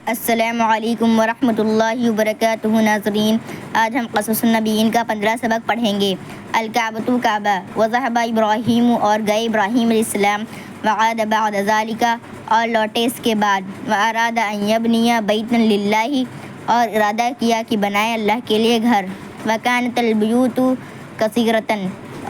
السلام علیکم ورحمۃ اللہ وبرکاتہ ناظرین، آج ہم قصص النبیین کا 15 سبق پڑھیں گے۔ الکعبۃ کعبہ، وذهب ابراہیم اور گئے ابراہیم علیہ السلام، وعاد بعد ذالک اور لوٹے اس کے بعد، واراد ان یبنی بیتا للہ اور ارادہ کیا کہ بنائے اللہ کے لیے گھر، وکانت البیوت کثیرۃ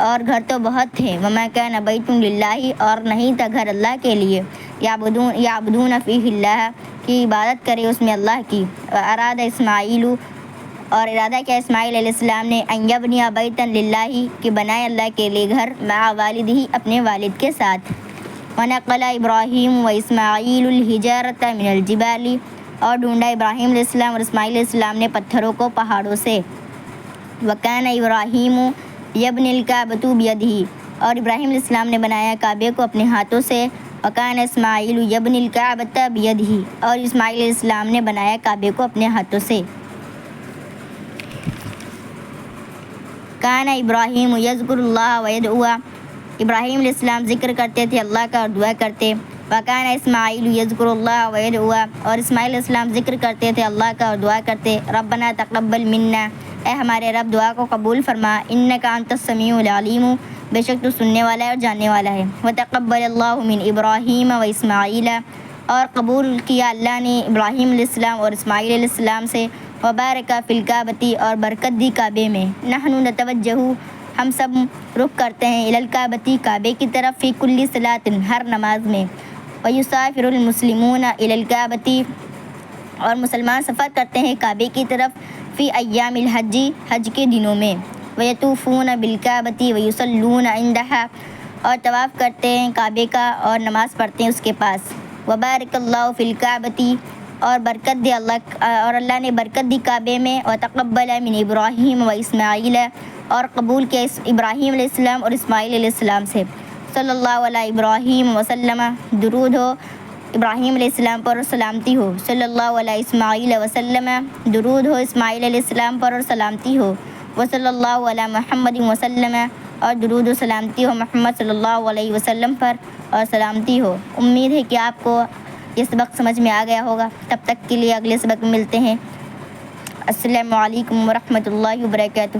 اور گھر تو بہت تھے، وما کان بیت للہ اور نہیں تھا گھر اللہ کے لیے، یعبدون فیہ اللہ کی عبادت کرے اس میں اللہ کی، اراد اسماعیل اور ارادہ کیا اسماعیل علیہ السلام نے ان یبنی بیتا للہ کہ بنائے اللہ کے لیے گھر، مع والدہ اپنے والد کے ساتھ، ونقل ابراہیم و اسماعیل الحجارۃ من الجبال اور ڈھونڈا ابراہیم علیہ السلام اور اسماعیل علیہ السلام نے پتھروں کو پہاڑوں سے، وکان ابراہیم یبنی الکعبۃ بیدہ اور ابراہیم علیہ السلام نے بنایا کعبے کو اپنے ہاتھوں سے، وکان اسماعیل یبنی الکعبۃ بیدہ اور اسماعیل علیہ السلام نے بنایا کعبے کو اپنے ہاتھوں سے۔ کان ابراہیم یذکر اللہ ویدعو ابراہیم علیہ السلام ذکر کرتے تھے اللہ کا اور دعا کرتے، وکان اسماعیل یذکر اللہ ویدعو اور اسماعیل علیہ السلام ذکر کرتے تھے اللہ کا اور دعا کرتے، ربنا تقبل منا اے ہمارے رب دعا کو قبول فرما، انک انت السمیع العلیم بے شک تو سننے والا ہے اور جاننے والا ہے، وتقبل اللہ من ابراہیم و اسماعیل اور قبول کیا اللہ نے ابراہیم علیہ السلام اور اسماعیل علیہ السلام سے، وبارک فی الکعبۃ اور برکت دی کعبے میں، نحن نتوجہ ہم سب رخ کرتے ہیں، الی الکعبۃ کعبے کی طرف، فی کل صلاۃ ہر نماز میں، ویسافر المسلمون الی الکعبۃ اور مسلمان سفر کرتے ہیں کعبے کی طرف، فی ایام الحج حج کے دنوں میں، ویطوفون بالکعبۃ ویصلون عندہا اور طواف کرتے ہیں کعبے کا اور نماز پڑھتے ہیں اس کے پاس، وبارک اللہ فی الکعبۃ اور برکت دی اللہ اور اللہ نے برکت دی کعبے میں، وتقبل من ابراہیم و اسماعیل اور قبول کیا ابراہیم علیہ السلام اور اسماعیل علیہ السلام سے، صلی اللہ علیہ ابراہیم وسلم درود ہو ابراہیم علیہ السلام پر اور سلامتی ہو، صلی اللہ علیہ اسماعیل وسلم درود ہو اسماعیل علیہ السلام پر اور سلامتی ہو، وصلی اللہ علی محمد وسلم اور درود و سلامتی ہو محمد صلی اللہ علیہ وسلم پر اور سلامتی ہو۔ امید ہے کہ آپ کو یہ سبق سمجھ میں آ گیا ہوگا، تب تک کے لیے اگلے سبق میں ملتے ہیں۔ السلام علیکم ورحمۃ اللہ وبرکاتہ۔